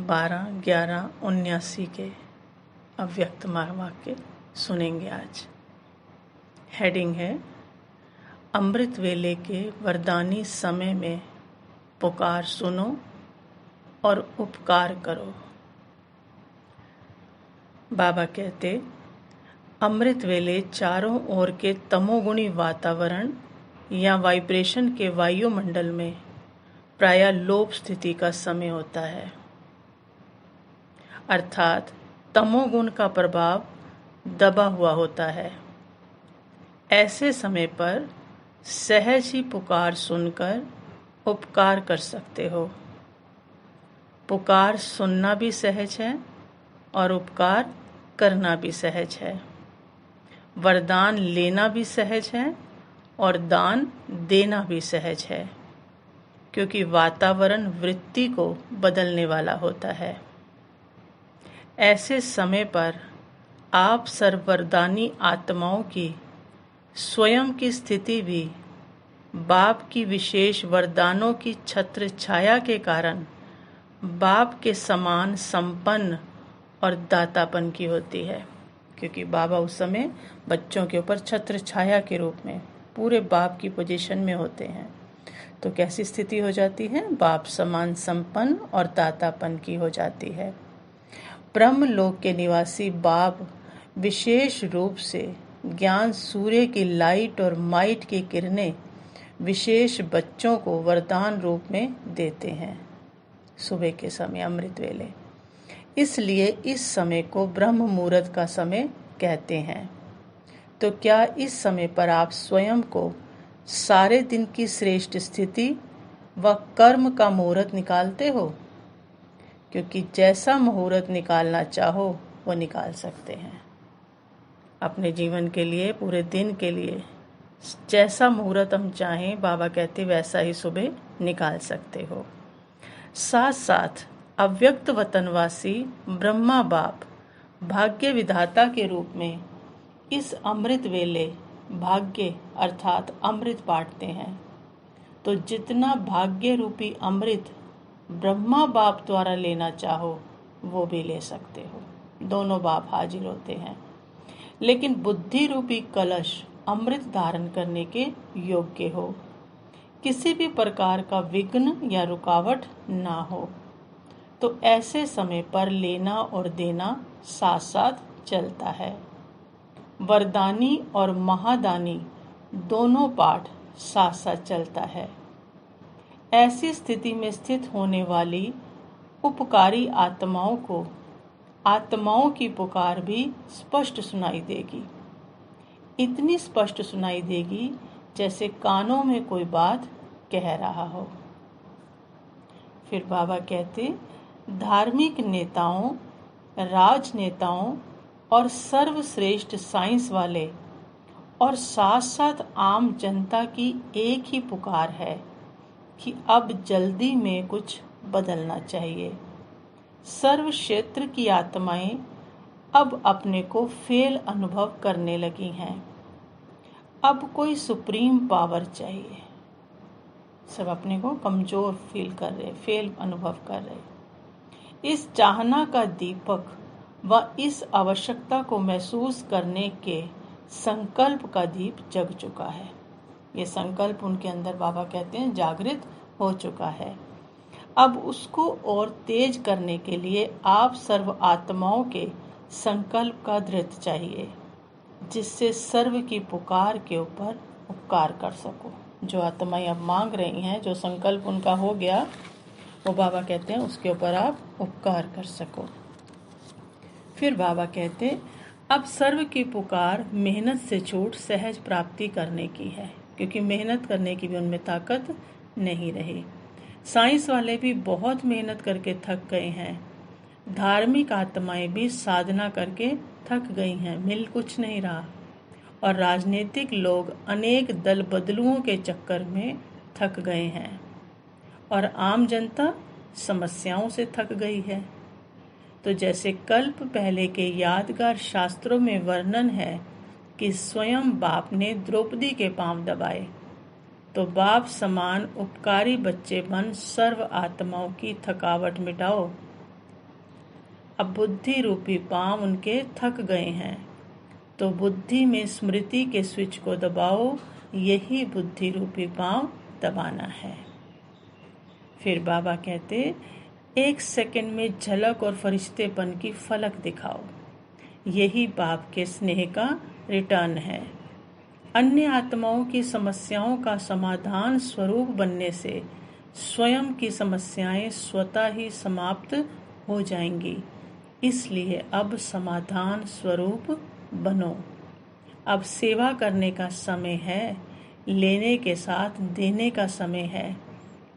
12/11/79 के अव्यक्त वाक्य सुनेंगे आज। हेडिंग है अमृत वेले के वरदानी समय में पुकार सुनो और उपकार करो। बाबा कहते, अमृत वेले चारों ओर के तमोगुणी वातावरण या वाइब्रेशन के वायुमंडल में प्रायः लोप स्थिति का समय होता है, अर्थात तमोगुण का प्रभाव दबा हुआ होता है। ऐसे समय पर सहज ही पुकार सुनकर उपकार कर सकते हो। पुकार सुनना भी सहज है और उपकार करना भी सहज है। वरदान लेना भी सहज है और दान देना भी सहज है, क्योंकि वातावरण वृत्ति को बदलने वाला होता है। ऐसे समय पर आप सर्ववरदानी आत्माओं की स्वयं की स्थिति भी बाप की विशेष वरदानों की छत्र छाया के कारण बाप के समान संपन्न और दातापन की होती है, क्योंकि बाबा उस समय बच्चों के ऊपर छत्र छाया के रूप में पूरे बाप की पोजीशन में होते हैं। तो कैसी स्थिति हो जाती है? बाप समान संपन्न और दातापन की हो जाती है। ब्रह्म लोक के निवासी बाप विशेष रूप से ज्ञान सूर्य की लाइट और माइट की किरणें विशेष बच्चों को वरदान रूप में देते हैं सुबह के समय अमृत वेले। इसलिए इस समय को ब्रह्म मुहूर्त का समय कहते हैं। तो क्या इस समय पर आप स्वयं को सारे दिन की श्रेष्ठ स्थिति व कर्म का मुहूर्त निकालते हो? क्योंकि जैसा मुहूर्त निकालना चाहो वो निकाल सकते हैं। अपने जीवन के लिए, पूरे दिन के लिए जैसा मुहूर्त हम चाहें, बाबा कहते वैसा ही सुबह निकाल सकते हो। साथ साथ अव्यक्त वतनवासी ब्रह्मा बाप भाग्य विधाता के रूप में इस अमृत वेले भाग्य अर्थात अमृत बांटते हैं। तो जितना भाग्य रूपी अमृत ब्रह्मा बाप द्वारा लेना चाहो वो भी ले सकते हो। दोनों बाप हाजिर होते हैं, लेकिन बुद्धि रूपी कलश अमृत धारण करने के योग्य हो, किसी भी प्रकार का विघ्न या रुकावट ना हो। तो ऐसे समय पर लेना और देना साथ साथ चलता है। वरदानी और महादानी दोनों पाठ साथ साथ चलता है। ऐसी स्थिति में स्थित होने वाली उपकारी आत्माओं को आत्माओं की पुकार भी स्पष्ट सुनाई देगी। इतनी स्पष्ट सुनाई देगी जैसे कानों में कोई बात कह रहा हो। फिर बाबा कहते, धार्मिक नेताओं, राजनेताओं और सर्वश्रेष्ठ साइंस वाले और साथ साथ आम जनता की एक ही पुकार है कि अब जल्दी में कुछ बदलना चाहिए। सर्व क्षेत्र की आत्माएं अब अपने को फेल अनुभव करने लगी हैं। अब कोई सुप्रीम पावर चाहिए। सब अपने को कमजोर फील कर रहे, फेल अनुभव कर रहे। इस चाहना का दीपक व इस आवश्यकता को महसूस करने के संकल्प का दीप जग चुका है। ये संकल्प उनके अंदर बाबा कहते हैं जागृत हो चुका है। अब उसको और तेज करने के लिए आप सर्व आत्माओं के संकल्प का दृढ़ चाहिए, जिससे सर्व की पुकार के ऊपर उपकार कर सको। जो आत्माएं अब मांग रही हैं, जो संकल्प उनका हो गया, वो बाबा कहते हैं उसके ऊपर आप उपकार कर सको। फिर बाबा कहते, अब सर्व की पुकार मेहनत से छूट सहज प्राप्ति करने की है, क्योंकि मेहनत करने की भी उनमें ताकत नहीं रही। साइंस वाले भी बहुत मेहनत करके थक गए हैं। धार्मिक आत्माएं भी साधना करके थक गई हैं, मिल कुछ नहीं रहा। और राजनीतिक लोग अनेक दल बदलुओं के चक्कर में थक गए हैं। और आम जनता समस्याओं से थक गई है। तो जैसे कल्प पहले के यादगार शास्त्रों में वर्णन है कि स्वयं बाप ने द्रौपदी के पांव दबाए, तो बाप समान उपकारी बच्चे बन सर्व आत्माओं की थकावट मिटाओ अब बुद्धि रूपी पांव उनके थक गए हैं, तो बुद्धि में स्मृति के स्विच को दबाओ, यही बुद्धि रूपी पांव दबाना है। फिर बाबा कहते, 1 सेकंड में झलक और फरिश्तेपन की फलक दिखाओ, यही बाप के स्नेह का रिटर्न है। अन्य आत्माओं की समस्याओं का समाधान स्वरूप बनने से स्वयं की समस्याएं स्वतः ही समाप्त हो जाएंगी। इसलिए अब समाधान स्वरूप बनो। अब सेवा करने का समय है, लेने के साथ देने का समय है।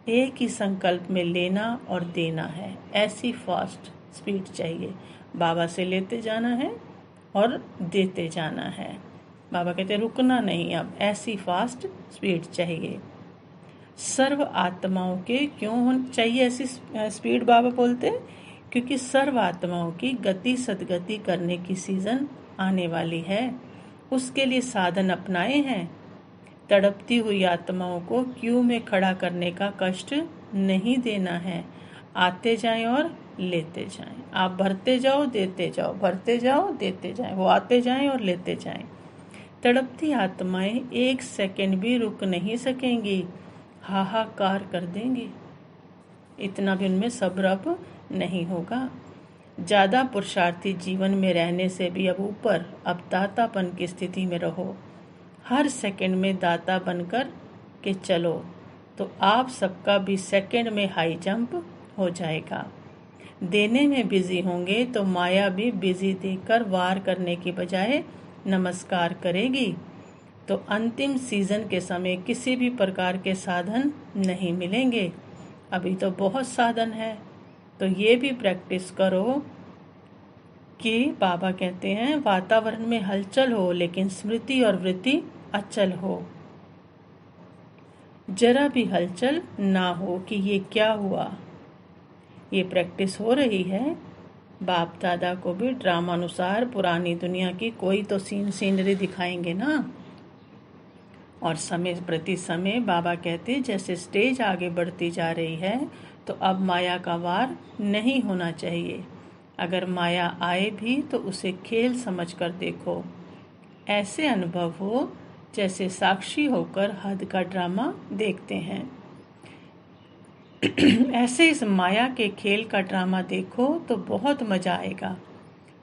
एक ही संकल्प में लेना और देना है। ऐसी फास्ट स्पीड चाहिए। बाबा से लेते जाना है और देते जाना है। बाबा कहते रुकना नहीं, अब ऐसी फास्ट स्पीड चाहिए। सर्व आत्माओं के क्यों चाहिए ऐसी स्पीड? बाबा बोलते क्योंकि सर्व आत्माओं की गति सदगति करने की सीजन आने वाली है। उसके लिए साधन अपनाए हैं। तड़पती हुई आत्माओं को क्यू में खड़ा करने का कष्ट नहीं देना है। आते जाएं और लेते जाएं। आप भरते जाओ, देते जाओ, भरते जाओ, देते जाएं। वो आते जाएं और लेते जाएं। तड़पती आत्माएं 1 सेकंड भी रुक नहीं सकेंगी, हाहाकार कर देंगी। इतना भी उनमें सब्र अब नहीं होगा। ज़्यादा पुरुषार्थी जीवन में रहने से भी अब ऊपर, अब दातापन की स्थिति में रहो। हर सेकंड में दाता बनकर के चलो, तो आप सबका भी सेकंड में हाई जंप हो जाएगा। देने में बिजी होंगे तो माया भी बिजी देकर वार करने की बजाय नमस्कार करेगी। तो अंतिम सीजन के समय किसी भी प्रकार के साधन नहीं मिलेंगे। अभी तो बहुत साधन है, तो ये भी प्रैक्टिस करो कि बाबा कहते हैं वातावरण में हलचल हो, लेकिन स्मृति और वृत्ति अचल हो। जरा भी हलचल ना हो कि ये क्या हुआ। ये प्रैक्टिस हो रही है। बाप दादा को भी ड्रामा अनुसार पुरानी दुनिया की कोई तो सीनरी दिखाएंगे ना। और समय प्रति समय बाबा कहते जैसे स्टेज आगे बढ़ती जा रही है, तो अब माया का वार नहीं होना चाहिए। अगर माया आए भी तो उसे खेल समझकर देखो। ऐसे अनुभव हो जैसे साक्षी होकर हद का ड्रामा देखते हैं। ऐसे इस माया के खेल का ड्रामा देखो तो बहुत मजा आएगा,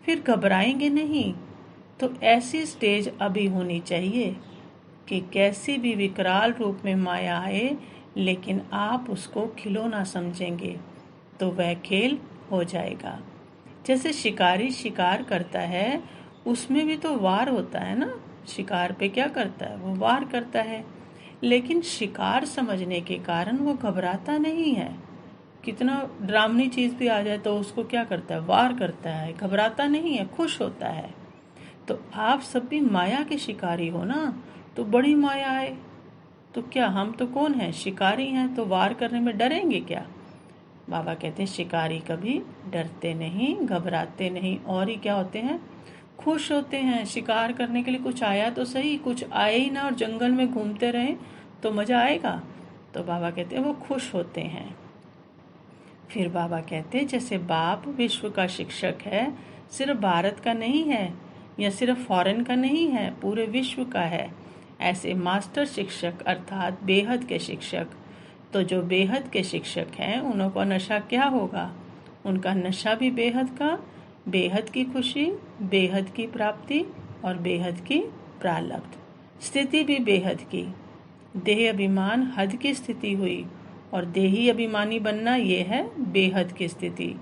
फिर घबराएंगे नहीं। तो ऐसी स्टेज अभी होनी चाहिए कि कैसी भी विकराल रूप में माया आए, लेकिन आप उसको खिलौना समझेंगे तो वह खेल हो जाएगा। जैसे शिकारी शिकार करता है, उसमें भी तो वार होता है ना। शिकार पे क्या करता है? वो वार करता है, लेकिन शिकार समझने के कारण वो घबराता नहीं है। कितना डरावनी चीज़ भी आ जाए तो उसको क्या करता है? वार करता है, घबराता नहीं है, खुश होता है। तो आप सब भी माया के शिकारी हो ना। तो बड़ी माया आए तो क्या हम तो कौन है? शिकारी हैं, तो वार करने में डरेंगे क्या? बाबा कहते हैं शिकारी कभी डरते नहीं, घबराते नहीं, और ही क्या होते हैं? खुश होते हैं। शिकार करने के लिए कुछ आया तो सही, कुछ आए ही ना और जंगल में घूमते रहें तो मज़ा आएगा। तो बाबा कहते हैं वो खुश होते हैं। फिर बाबा कहते हैं जैसे बाप विश्व का शिक्षक है, सिर्फ भारत का नहीं है या सिर्फ फॉरेन का नहीं है, पूरे विश्व का है। ऐसे मास्टर शिक्षक अर्थात बेहद के शिक्षक, तो जो बेहद के शिक्षक हैं उनका नशा क्या होगा? उनका नशा भी बेहद का, बेहद की खुशी, बेहद की प्राप्ति और बेहद की प्रारब्ध। स्थिति भी बेहद की। देह अभिमान हद की स्थिति हुई और देही अभिमानी बनना ये है बेहद की स्थिति।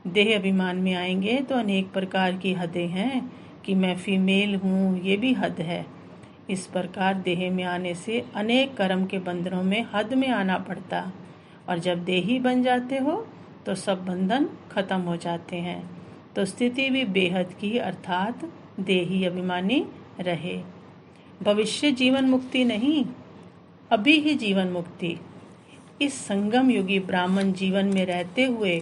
देह अभिमान में आएंगे तो अनेक प्रकार की हदें हैं कि मैं फीमेल हूँ, ये भी हद है। इस प्रकार देह में आने से अनेक कर्म के बंधनों में हद में आना पड़ता, और जब देही बन जाते हो तो सब बंधन खत्म हो जाते हैं। तो स्थिति भी बेहद की अर्थात देही अभिमानी रहे। भविष्य जीवन मुक्ति नहीं, अभी ही जीवन मुक्ति। इस संगम युगी ब्राह्मण जीवन में रहते हुए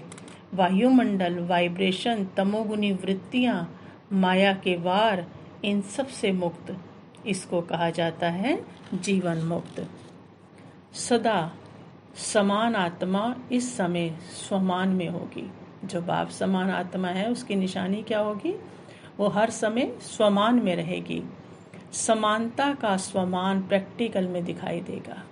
वायुमंडल, वाइब्रेशन, तमोगुनी वृत्तियां, माया के वार, इन सब से मुक्त, इसको कहा जाता है जीवन मुक्त। सदा समान आत्मा इस समय स्वमान में होगी। जो बाप समान आत्मा है उसकी निशानी क्या होगी? वो हर समय स्वमान में रहेगी। समानता का स्वमान प्रैक्टिकल में दिखाई देगा।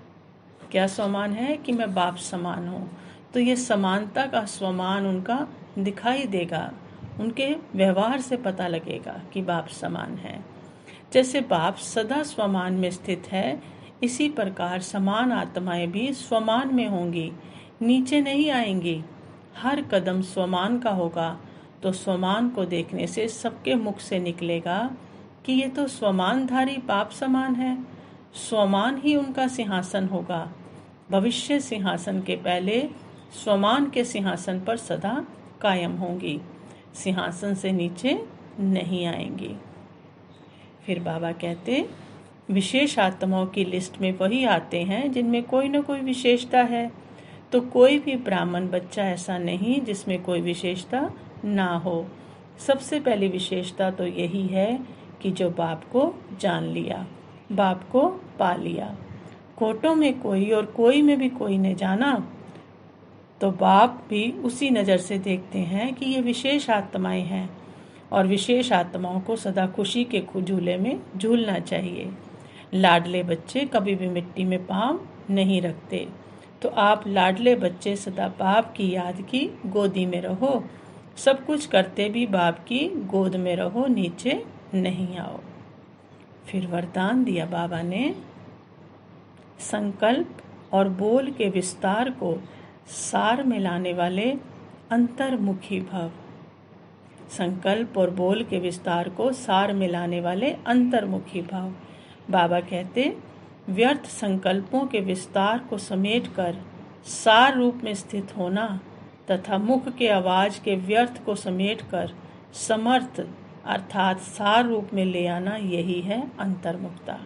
क्या स्वमान है? कि मैं बाप समान हूँ, तो ये समानता का स्वमान उनका दिखाई देगा। उनके व्यवहार से पता लगेगा कि बाप समान है। जैसे बाप सदा स्वमान में स्थित है, इसी प्रकार समान आत्माएं भी स्वमान में होंगी, नीचे नहीं आएंगी। हर कदम स्वमान का होगा, तो स्वमान को देखने से सबके मुख से निकलेगा कि ये तो स्वमानधारी बाप समान है। स्वमान ही उनका सिंहासन होगा। भविष्य सिंहासन के पहले स्वमान के सिंहासन पर सदा कायम होंगी, सिंहासन से नीचे नहीं आएंगी। फिर बाबा कहते, विशेष आत्माओं की लिस्ट में वही आते हैं जिनमें कोई न कोई विशेषता है। तो कोई भी ब्राह्मण बच्चा ऐसा नहीं जिसमें कोई विशेषता ना हो। सबसे पहली विशेषता तो यही है कि जो बाप को जान लिया, बाप को पा लिया। कोटों में कोई और कोई में भी कोई ने जाना, तो बाप भी उसी नज़र से देखते हैं कि ये विशेष आत्माएं हैं, और विशेष आत्माओं को सदा खुशी के झूले में झूलना चाहिए। लाडले बच्चे कभी भी मिट्टी में पाँव नहीं रखते। तो आप लाडले बच्चे सदा बाप की याद की गोदी में रहो, सब कुछ करते भी बाप की गोद में रहो, नीचे नहीं आओ। फिर वरदान दिया बाबा ने, संकल्प और बोल के विस्तार को सार में लाने वाले अंतर्मुखी भव। संकल्प और बोल के विस्तार को सार में लाने वाले अंतर्मुखी भाव। बाबा कहते, व्यर्थ संकल्पों के विस्तार को समेटकर सार रूप में स्थित होना तथा मुख के आवाज के व्यर्थ को समेटकर समर्थ अर्थात सार रूप में ले आना, यही है अंतर्मुखता।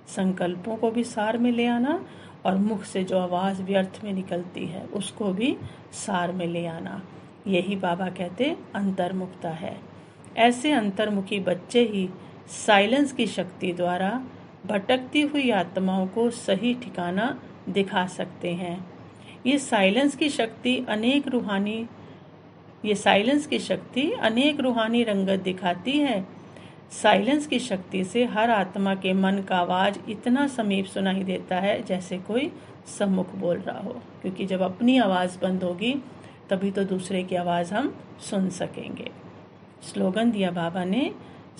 संकल्पों को भी सार में ले आना और मुख से जो आवाज़ व्यर्थ में निकलती है उसको भी सार में ले आना, यही बाबा कहते अंतर्मुखता है। ऐसे अंतर्मुखी बच्चे ही साइलेंस की शक्ति द्वारा भटकती हुई आत्माओं को सही ठिकाना दिखा सकते हैं। ये साइलेंस की शक्ति अनेक रूहानी रंगत दिखाती है। साइलेंस की शक्ति से हर आत्मा के मन का आवाज़ इतना समीप सुनाई देता है जैसे कोई सम्मुख बोल रहा हो, क्योंकि जब अपनी आवाज़ बंद होगी तभी तो दूसरे की आवाज़ हम सुन सकेंगे। स्लोगन दिया बाबा ने,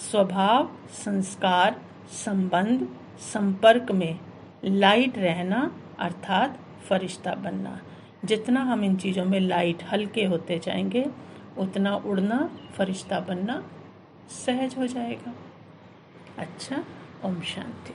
स्वभाव, संस्कार, संबंध, संपर्क में लाइट रहना अर्थात फरिश्ता बनना। जितना हम इन चीज़ों में लाइट हल्के होते जाएंगे, उतना उड़ना, फरिश्ता बनना सहज हो जाएगा। अच्छा, ओम शांति।